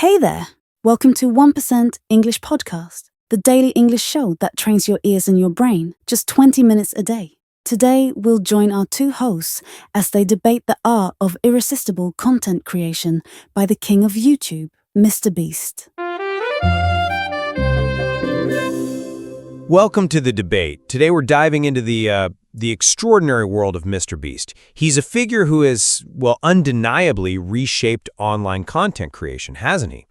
Hey there! Welcome to 1% English Podcast, the daily English show that trains your ears and your brain just 20 minutes a day. Today, we'll join our two hosts as they debate the art of irresistible content creation by the king of YouTube, MrBeast. Welcome to the debate. Today we're diving into the extraordinary world of MrBeast. He's a figure who has, undeniably reshaped online content creation, hasn't he?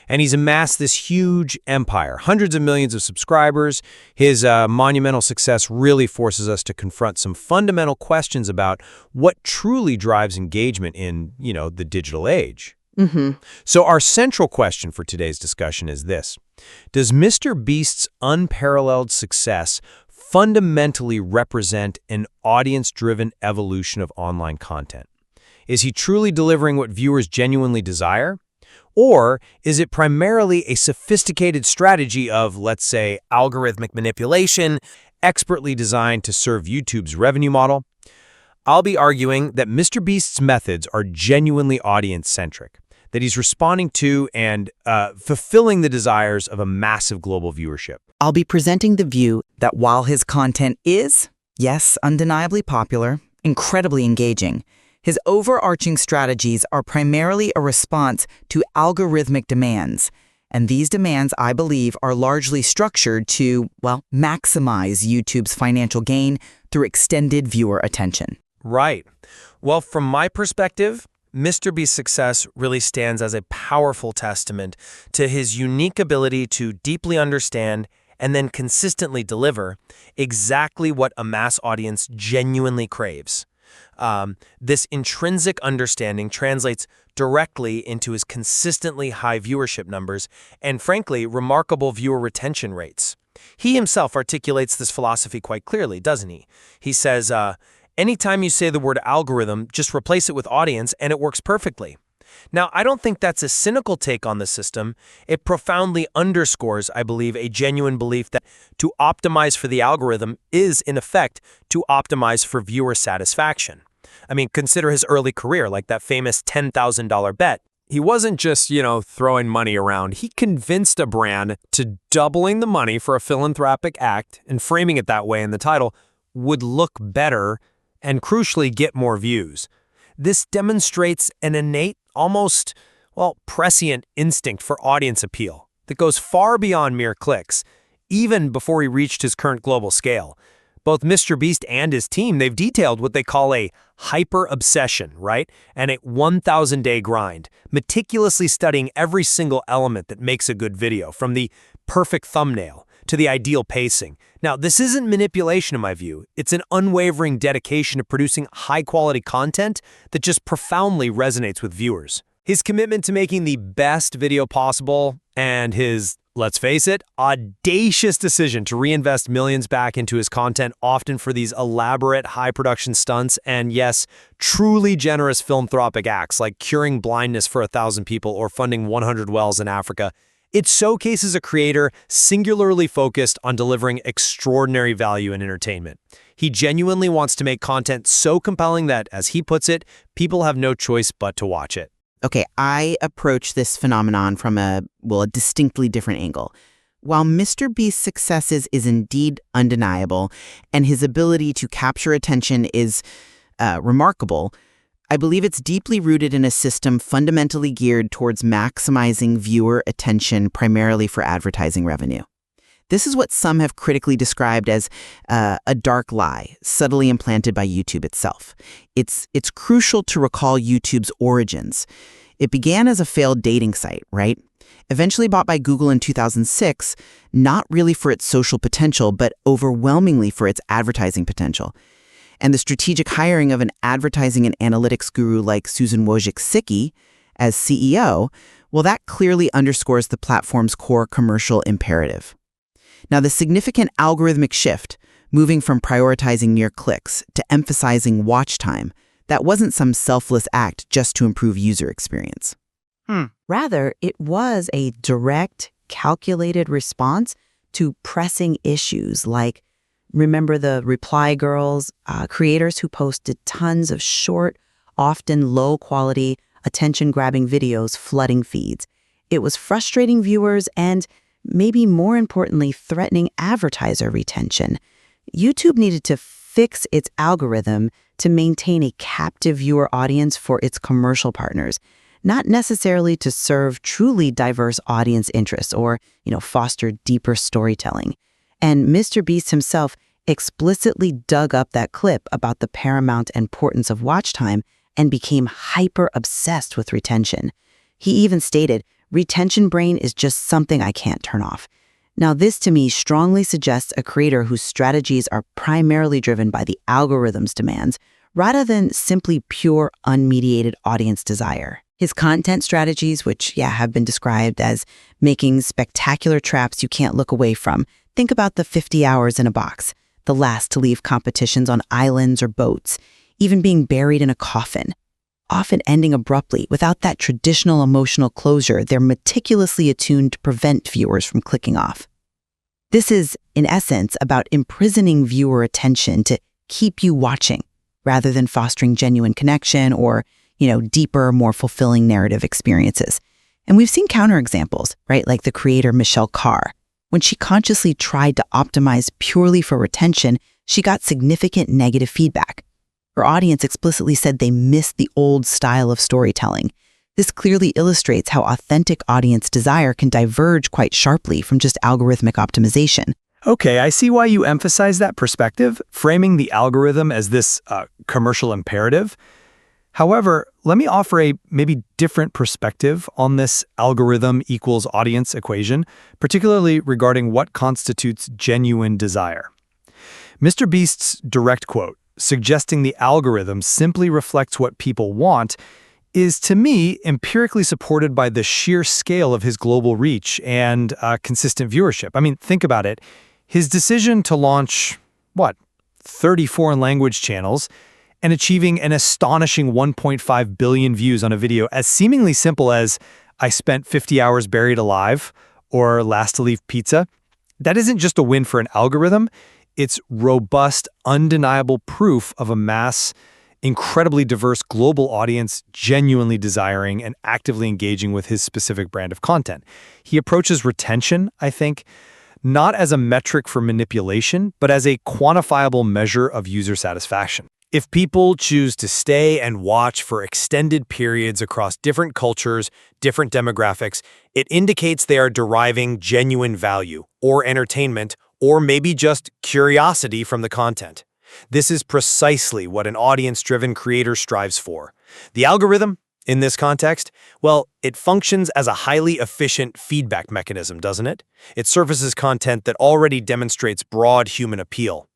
And he's amassed this huge empire, hundreds of millions of subscribers. His monumental success really forces us to confront some fundamental questions about what truly drives engagement in, the digital age. So our central question for today's discussion is this. Does MrBeast's unparalleled success fundamentally represent an audience-driven evolution of online content? Is he truly delivering what viewers genuinely desire? Or is it primarily a sophisticated strategy of, let's say, algorithmic manipulation, expertly designed to serve YouTube's revenue model? I'll be arguing that MrBeast's methods are genuinely audience-centric, that he's responding to and fulfilling the desires of a massive global viewership. I'll be presenting the view that while his content is, yes, undeniably popular, incredibly engaging, his overarching strategies are primarily a response to algorithmic demands. And these demands, I believe, are largely structured to, maximize YouTube's financial gain through extended viewer attention. Right. Well, from my perspective, MrBeast's success really stands as a powerful testament to his unique ability to deeply understand and then consistently deliver exactly what a mass audience genuinely craves. This intrinsic understanding translates directly into his consistently high viewership numbers and, frankly, remarkable viewer retention rates. He himself articulates this philosophy quite clearly, doesn't he? He says, anytime you say the word algorithm, just replace it with audience and it works perfectly. Now, I don't think that's a cynical take on the system. It profoundly underscores, I believe, a genuine belief that to optimize for the algorithm is, in effect, to optimize for viewer satisfaction. I mean, consider his early career, like that famous $10,000 bet. He wasn't just, throwing money around. He convinced a brand to doubling the money for a philanthropic act and framing it that way in the title would look better and crucially get more views. This demonstrates an innate, almost, prescient instinct for audience appeal that goes far beyond mere clicks, even before he reached his current global scale. Both MrBeast and his team, they've detailed what they call a hyper-obsession, right? And a 1,000-day grind, meticulously studying every single element that makes a good video, from the perfect thumbnail to the ideal pacing. Now, this isn't manipulation in my view. It's an unwavering dedication to producing high-quality content that just profoundly resonates with viewers. His commitment to making the best video possible and his, let's face it, audacious decision to reinvest millions back into his content, often for these elaborate high-production stunts and, yes, truly generous philanthropic acts like curing blindness for 1,000 people or funding 100 wells in Africa. It showcases a creator singularly focused on delivering extraordinary value and entertainment. He genuinely wants to make content so compelling that, as he puts it, people have no choice but to watch it. Okay, I approach this phenomenon from a distinctly different angle. While MrBeast's success is indeed undeniable and his ability to capture attention is remarkable, I believe it's deeply rooted in a system fundamentally geared towards maximizing viewer attention primarily for advertising revenue. This is what some have critically described as a dark lie, subtly implanted by YouTube itself. It's crucial to recall YouTube's origins. It began as a failed dating site, right? Eventually bought by Google in 2006, not really for its social potential, but overwhelmingly for its advertising potential. And the strategic hiring of an advertising and analytics guru like Susan Wojcicki as CEO, that clearly underscores the platform's core commercial imperative. Now, the significant algorithmic shift, moving from prioritizing mere clicks to emphasizing watch time, that wasn't some selfless act just to improve user experience. Rather, it was a direct, calculated response to pressing issues like, remember the Reply Girls, creators who posted tons of short, often low-quality, attention-grabbing videos flooding feeds. It was frustrating viewers and, maybe more importantly, threatening advertiser retention. YouTube needed to fix its algorithm to maintain a captive viewer audience for its commercial partners, not necessarily to serve truly diverse audience interests or, foster deeper storytelling. And MrBeast himself explicitly dug up that clip about the paramount importance of watch time and became hyper-obsessed with retention. He even stated, "Retention brain is just something I can't turn off." Now, this to me strongly suggests a creator whose strategies are primarily driven by the algorithm's demands, rather than simply pure, unmediated audience desire. His content strategies, which, have been described as making spectacular traps you can't look away from. Think about the 50 hours in a box, the last to leave competitions on islands or boats, even being buried in a coffin, often ending abruptly without that traditional emotional closure they're meticulously attuned to prevent viewers from clicking off. This is, in essence, about imprisoning viewer attention to keep you watching, rather than fostering genuine connection or, deeper, more fulfilling narrative experiences. And we've seen counterexamples, right? Like the creator Michelle Carr. When she consciously tried to optimize purely for retention, she got significant negative feedback. Her audience explicitly said they missed the old style of storytelling. This clearly illustrates how authentic audience desire can diverge quite sharply from just algorithmic optimization. Okay, I see why you emphasize that perspective, framing the algorithm as this commercial imperative. However, let me offer a maybe different perspective on this algorithm equals audience equation, particularly regarding what constitutes genuine desire. MrBeast's direct quote, suggesting the algorithm simply reflects what people want, is to me empirically supported by the sheer scale of his global reach and consistent viewership. I mean, think about it. His decision to launch, 30 foreign language channels and achieving an astonishing 1.5 billion views on a video as seemingly simple as "I spent 50 hours buried alive" or "last to leave pizza," that isn't just a win for an algorithm. It's robust, undeniable proof of a mass, incredibly diverse global audience genuinely desiring and actively engaging with his specific brand of content. He approaches retention, I think, not as a metric for manipulation, but as a quantifiable measure of user satisfaction. If people choose to stay and watch for extended periods across different cultures, different demographics, it indicates they are deriving genuine value or entertainment or maybe just curiosity from the content. This is precisely what an audience-driven creator strives for. The algorithm, in this context, it functions as a highly efficient feedback mechanism, doesn't it? It surfaces content that already demonstrates broad human appeal.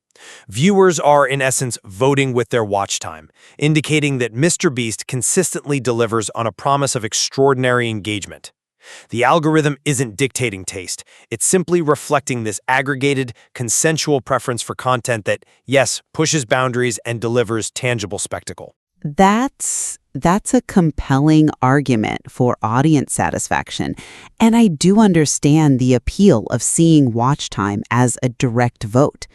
Viewers are, in essence, voting with their watch time, indicating that MrBeast consistently delivers on a promise of extraordinary engagement. The algorithm isn't dictating taste. It's simply reflecting this aggregated, consensual preference for content that, yes, pushes boundaries and delivers tangible spectacle. That's a compelling argument for audience satisfaction, and I do understand the appeal of seeing watch time as a direct vote.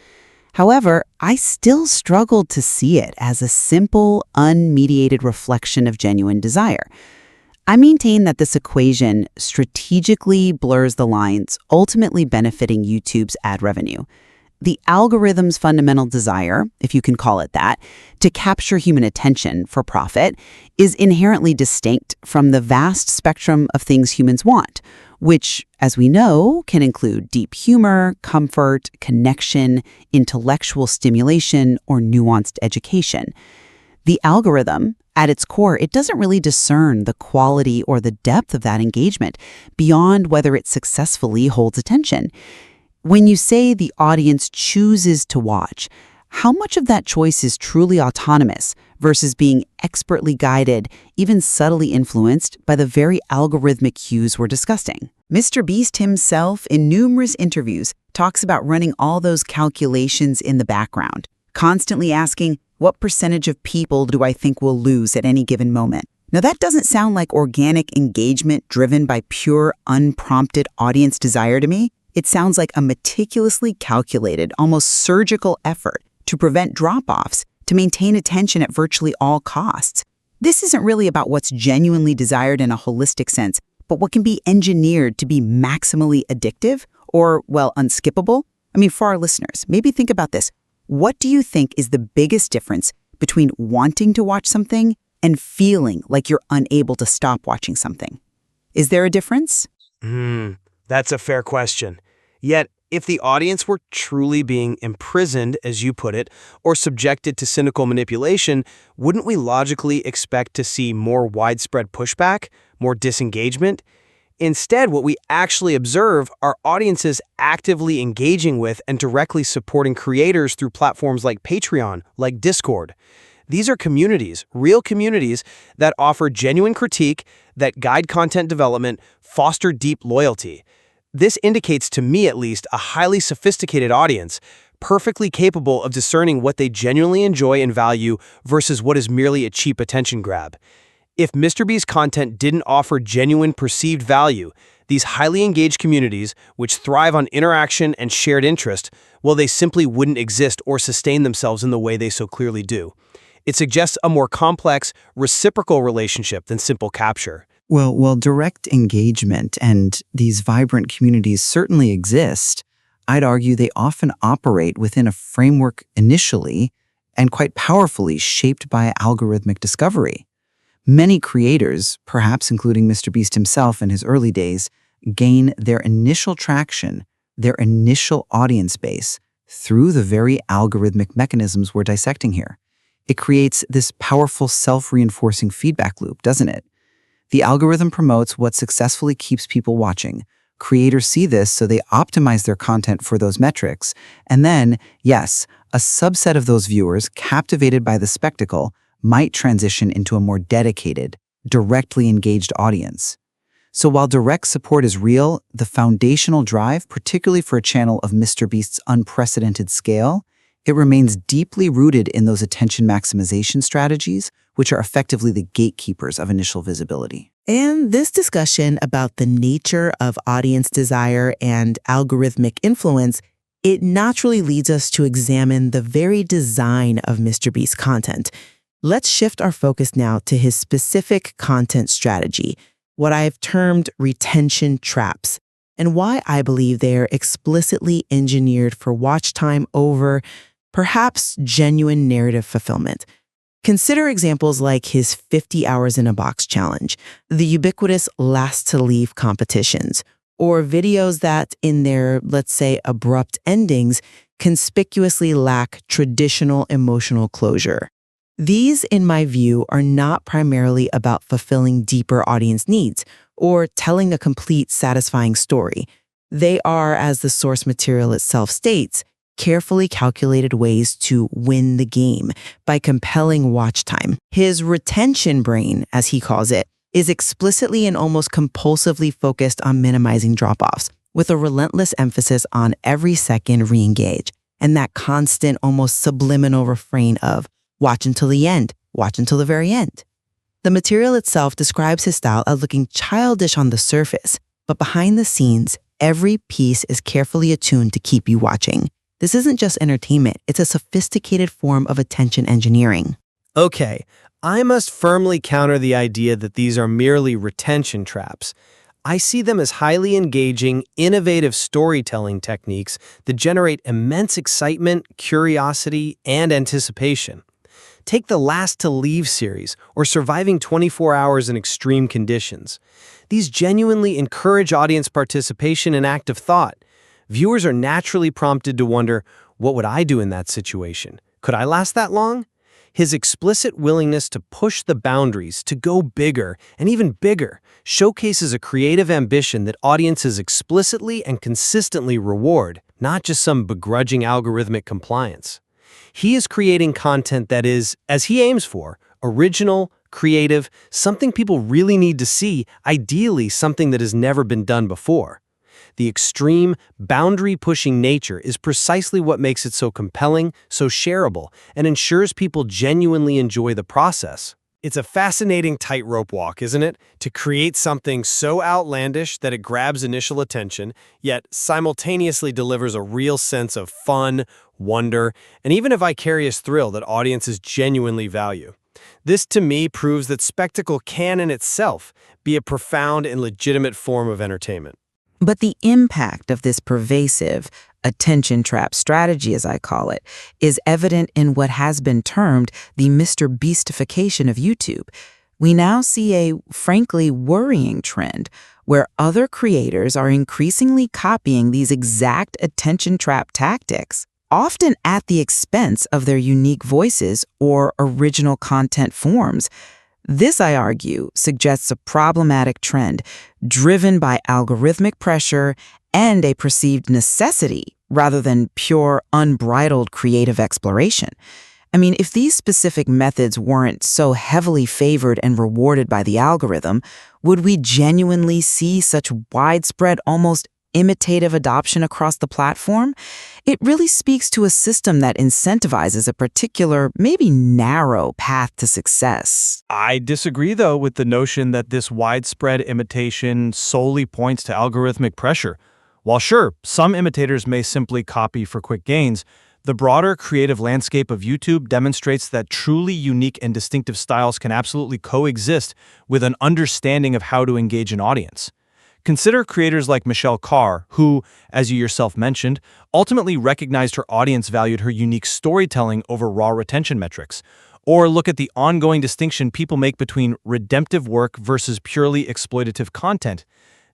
However, I still struggled to see it as a simple, unmediated reflection of genuine desire. I maintain that this equation strategically blurs the lines, ultimately benefiting YouTube's ad revenue. The algorithm's fundamental desire, if you can call it that, to capture human attention for profit is inherently distinct from the vast spectrum of things humans want, which, as we know, can include deep humor, comfort, connection, intellectual stimulation, or nuanced education. The algorithm, at its core, it doesn't really discern the quality or the depth of that engagement beyond whether it successfully holds attention. When you say the audience chooses to watch, how much of that choice is truly autonomous versus being expertly guided, even subtly influenced by the very algorithmic cues we're discussing? MrBeast himself, in numerous interviews, talks about running all those calculations in the background, constantly asking, what percentage of people do I think will lose at any given moment? Now, that doesn't sound like organic engagement driven by pure, unprompted audience desire to me. It sounds like a meticulously calculated, almost surgical effort to prevent drop-offs, to maintain attention at virtually all costs. This isn't really about what's genuinely desired in a holistic sense, but what can be engineered to be maximally addictive or, well, unskippable? I mean, for our listeners, maybe think about this. What do you think is the biggest difference between wanting to watch something and feeling like you're unable to stop watching something? Is there a difference? That's a fair question. Yet, if the audience were truly being imprisoned, as you put it, or subjected to cynical manipulation, wouldn't we logically expect to see more widespread pushback, more disengagement? Instead, what we actually observe are audiences actively engaging with and directly supporting creators through platforms like Patreon, like Discord. These are communities, real communities, that offer genuine critique, that guide content development, foster deep loyalty. This indicates, to me at least, a highly sophisticated audience, perfectly capable of discerning what they genuinely enjoy and value versus what is merely a cheap attention grab. If MrBeast's content didn't offer genuine perceived value, these highly engaged communities, which thrive on interaction and shared interest, well, they simply wouldn't exist or sustain themselves in the way they so clearly do. It suggests a more complex, reciprocal relationship than simple capture. Well, direct engagement and these vibrant communities certainly exist. I'd argue they often operate within a framework initially and quite powerfully shaped by algorithmic discovery. Many creators, perhaps including MrBeast himself in his early days, gain their initial traction, their initial audience base, through the very algorithmic mechanisms we're dissecting here. It creates this powerful self-reinforcing feedback loop, doesn't it? The algorithm promotes what successfully keeps people watching. Creators see this, so they optimize their content for those metrics. And then, yes, a subset of those viewers, captivated by the spectacle, might transition into a more dedicated, directly engaged audience. So while direct support is real, the foundational drive, particularly for a channel of MrBeast's unprecedented scale, it remains deeply rooted in those attention maximization strategies, which are effectively the gatekeepers of initial visibility. And this discussion about the nature of audience desire and algorithmic influence, it naturally leads us to examine the very design of MrBeast's content. Let's shift our focus now to his specific content strategy, what I've termed retention traps, and why I believe they're explicitly engineered for watch time over, perhaps, genuine narrative fulfillment. Consider examples like his 50 hours in a box challenge, the ubiquitous last to leave competitions, or videos that, in their, let's say, abrupt endings, conspicuously lack traditional emotional closure. These, in my view, are not primarily about fulfilling deeper audience needs or telling a complete, satisfying story. They are, as the source material itself states, carefully calculated ways to win the game by compelling watch time. His retention brain, as he calls it, is explicitly and almost compulsively focused on minimizing drop-offs, with a relentless emphasis on every second re-engage, and that constant, almost subliminal refrain of, watch until the end, watch until the very end. The material itself describes his style as looking childish on the surface, but behind the scenes, every piece is carefully attuned to keep you watching. This isn't just entertainment, it's a sophisticated form of attention engineering. Okay, I must firmly counter the idea that these are merely retention traps. I see them as highly engaging, innovative storytelling techniques that generate immense excitement, curiosity, and anticipation. Take the Last to Leave series, or Surviving 24 Hours in Extreme Conditions. These genuinely encourage audience participation and active thought. Viewers are naturally prompted to wonder, what would I do in that situation? Could I last that long? His explicit willingness to push the boundaries, to go bigger, and even bigger, showcases a creative ambition that audiences explicitly and consistently reward, not just some begrudging algorithmic compliance. He is creating content that is, as he aims for, original, creative, something people really need to see, ideally something that has never been done before. The extreme, boundary-pushing nature is precisely what makes it so compelling, so shareable, and ensures people genuinely enjoy the process. It's a fascinating tightrope walk, isn't it? To create something so outlandish that it grabs initial attention, yet simultaneously delivers a real sense of fun, wonder, and even a vicarious thrill that audiences genuinely value. This, to me, proves that spectacle can in itself be a profound and legitimate form of entertainment. But the impact of this pervasive attention trap strategy, as I call it, is evident in what has been termed the MrBeastification of YouTube. We now see a, frankly, worrying trend where other creators are increasingly copying these exact attention trap tactics, often at the expense of their unique voices or original content forms. This, I argue, suggests a problematic trend driven by algorithmic pressure and a perceived necessity rather than pure, unbridled creative exploration. I mean, if these specific methods weren't so heavily favored and rewarded by the algorithm, would we genuinely see such widespread, almost imitative adoption across the platform? It really speaks to a system that incentivizes a particular, maybe narrow path to success. I disagree, though, with the notion that this widespread imitation solely points to algorithmic pressure. While sure, some imitators may simply copy for quick gains, the broader creative landscape of YouTube demonstrates that truly unique and distinctive styles can absolutely coexist with an understanding of how to engage an audience. Consider creators like Michelle Carr, who, as you yourself mentioned, ultimately recognized her audience valued her unique storytelling over raw retention metrics. Or look at the ongoing distinction people make between redemptive work versus purely exploitative content.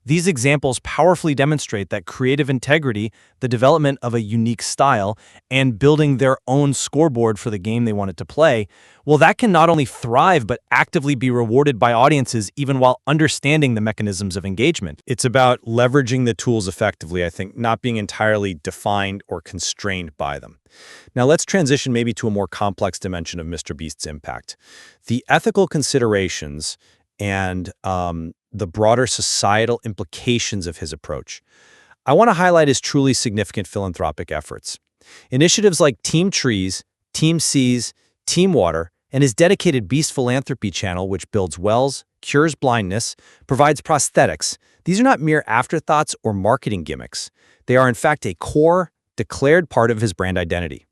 These examples powerfully demonstrate that creative integrity, the development of a unique style, and building their own scoreboard for the game they wanted to play, well, that can not only thrive but actively be rewarded by audiences even while understanding the mechanisms of engagement. It's about leveraging the tools effectively, I think, not being entirely defined or constrained by them. Now let's transition maybe to a more complex dimension of MrBeast's impact. The ethical considerations and the broader societal implications of his approach. I want to highlight his truly significant philanthropic efforts. Initiatives like Team Trees, Team Seas, Team Water, and his dedicated Beast Philanthropy channel, which builds wells, cures blindness, provides prosthetics. These are not mere afterthoughts or marketing gimmicks. They are in fact a core, declared part of his brand identity.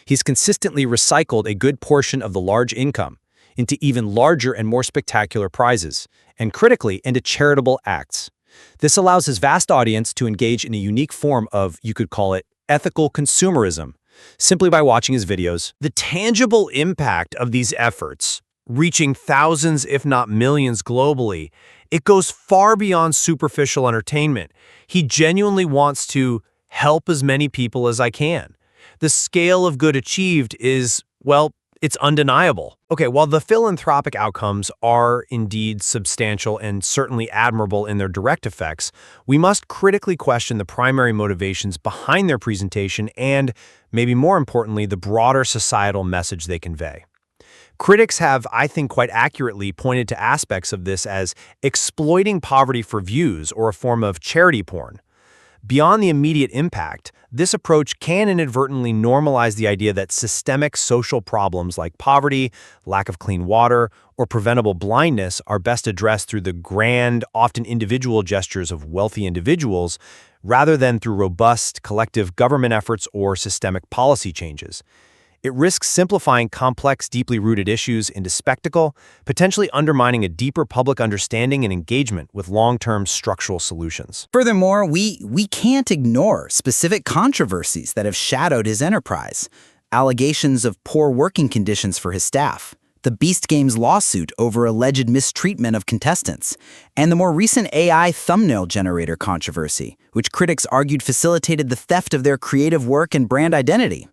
He's consistently recycled a good portion of the large income into even larger and more spectacular prizes, and critically, into charitable acts. This allows his vast audience to engage in a unique form of, you could call it, ethical consumerism, simply by watching his videos. The tangible impact of these efforts, reaching thousands if not millions globally, it goes far beyond superficial entertainment. He genuinely wants to help as many people as I can. The scale of good achieved is, well, it's undeniable. Okay, while the philanthropic outcomes are indeed substantial and certainly admirable in their direct effects, we must critically question the primary motivations behind their presentation and, maybe more importantly, the broader societal message they convey. Critics have, I think quite accurately, pointed to aspects of this as exploiting poverty for views or a form of charity porn. Beyond the immediate impact, this approach can inadvertently normalize the idea that systemic social problems like poverty, lack of clean water, or preventable blindness are best addressed through the grand, often individual gestures of wealthy individuals, rather than through robust, collective government efforts or systemic policy changes. It risks simplifying complex, deeply rooted issues into spectacle, potentially undermining a deeper public understanding and engagement with long-term structural solutions. Furthermore, we can't ignore specific controversies that have shadowed his enterprise. Allegations of poor working conditions for his staff, the Beast Games lawsuit over alleged mistreatment of contestants, and the more recent AI thumbnail generator controversy, which critics argued facilitated the theft of their creative work and brand identity.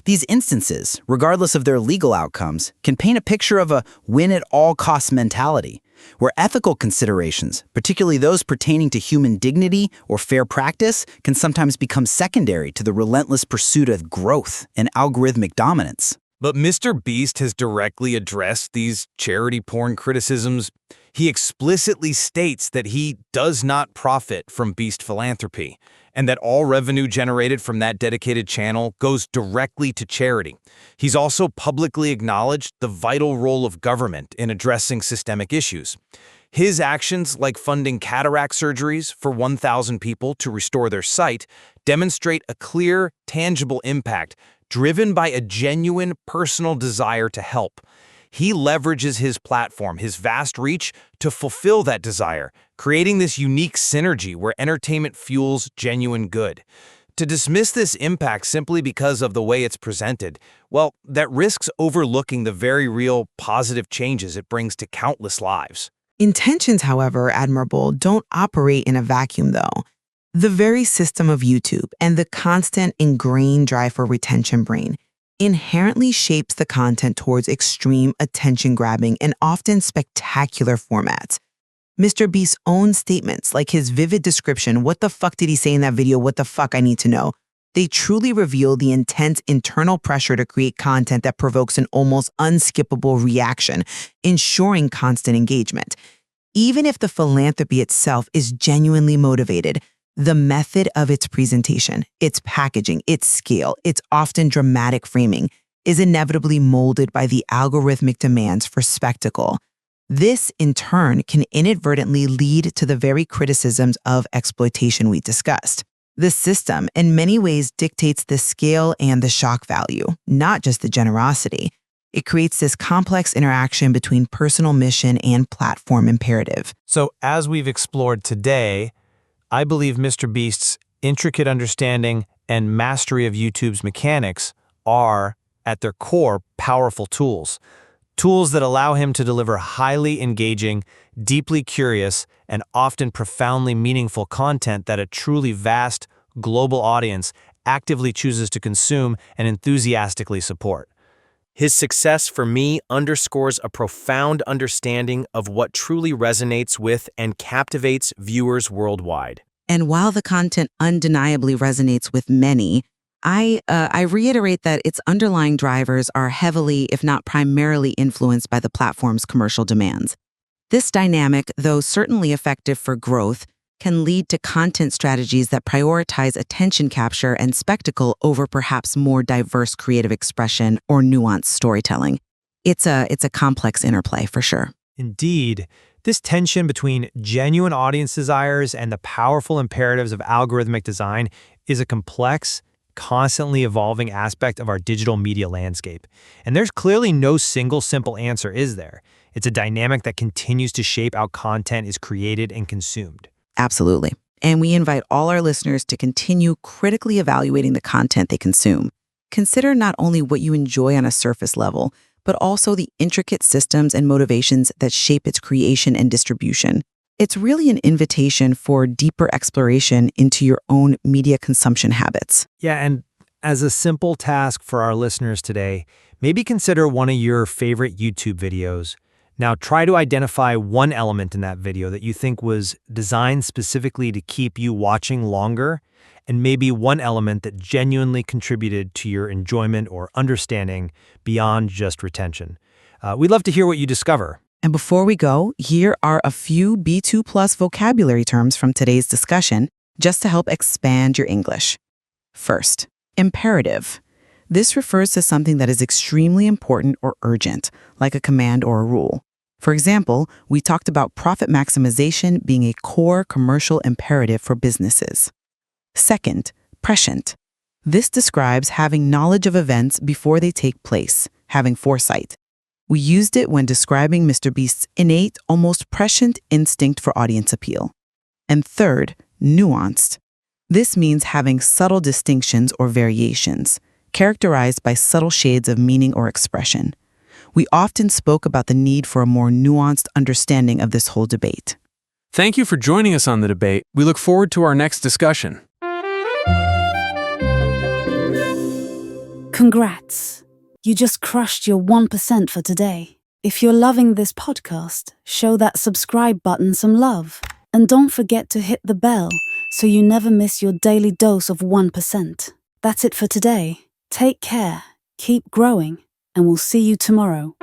These instances, regardless of their legal outcomes, can paint a picture of a win-at-all-costs mentality, where ethical considerations, particularly those pertaining to human dignity or fair practice, can sometimes become secondary to the relentless pursuit of growth and algorithmic dominance. But MrBeast has directly addressed these charity porn criticisms. He explicitly states that he does not profit from Beast Philanthropy, and that all revenue generated from that dedicated channel goes directly to charity. He's also publicly acknowledged the vital role of government in addressing systemic issues. His actions, like funding cataract surgeries for 1,000 people to restore their sight, demonstrate a clear, tangible impact driven by a genuine personal desire to help. He leverages his platform, his vast reach, to fulfill that desire, creating this unique synergy where entertainment fuels genuine good. To dismiss this impact simply because of the way it's presented, well, that risks overlooking the very real positive changes it brings to countless lives. Intentions, however, admirable, don't operate in a vacuum, though. The very system of YouTube and the constant ingrained drive for retention brain inherently shapes the content towards extreme attention-grabbing and often spectacular formats. MrBeast's own statements, like his vivid description, what the fuck did he say in that video, what the fuck I need to know, they truly reveal the intense internal pressure to create content that provokes an almost unskippable reaction, ensuring constant engagement. Even if the philanthropy itself is genuinely motivated, the method of its presentation, its packaging, its scale, its often dramatic framing is inevitably molded by the algorithmic demands for spectacle. This, in turn, can inadvertently lead to the very criticisms of exploitation we discussed. The system, in many ways, dictates the scale and the shock value, not just the generosity. It creates this complex interaction between personal mission and platform imperative. So, as we've explored today, I believe MrBeast's intricate understanding and mastery of YouTube's mechanics are, at their core, powerful tools. Tools that allow him to deliver highly engaging, deeply curious, and often profoundly meaningful content that a truly vast, global audience actively chooses to consume and enthusiastically support. His success for me underscores a profound understanding of what truly resonates with and captivates viewers worldwide. And while the content undeniably resonates with many, I reiterate that its underlying drivers are heavily, if not primarily, influenced by the platform's commercial demands. This dynamic, though certainly effective for growth, can lead to content strategies that prioritize attention capture and spectacle over perhaps more diverse creative expression or nuanced storytelling. It's a complex interplay for sure. Indeed, this tension between genuine audience desires and the powerful imperatives of algorithmic design is a complex, constantly evolving aspect of our digital media landscape. And there's clearly no single simple answer, is there? It's a dynamic that continues to shape how content is created and consumed. Absolutely. And we invite all our listeners to continue critically evaluating the content they consume. Consider not only what you enjoy on a surface level, but also the intricate systems and motivations that shape its creation and distribution. It's really an invitation for deeper exploration into your own media consumption habits. Yeah, and as a simple task for our listeners today, maybe consider one of your favorite YouTube videos. Now try to identify one element in that video that you think was designed specifically to keep you watching longer, and maybe one element that genuinely contributed to your enjoyment or understanding beyond just retention. We'd love to hear what you discover. And before we go, here are a few B2+ vocabulary terms from today's discussion, just to help expand your English. First, imperative. This refers to something that is extremely important or urgent, like a command or a rule. For example, we talked about profit maximization being a core commercial imperative for businesses. Second, prescient. This describes having knowledge of events before they take place, having foresight. We used it when describing MrBeast's innate, almost prescient instinct for audience appeal. And third, nuanced. This means having subtle distinctions or variations, characterized by subtle shades of meaning or expression. We often spoke about the need for a more nuanced understanding of this whole debate. Thank you for joining us on the debate. We look forward to our next discussion. Congrats! You just crushed your 1% for today. If you're loving this podcast, show that subscribe button some love. And don't forget to hit the bell so you never miss your daily dose of 1%. That's it for today. Take care, keep growing, and we'll see you tomorrow.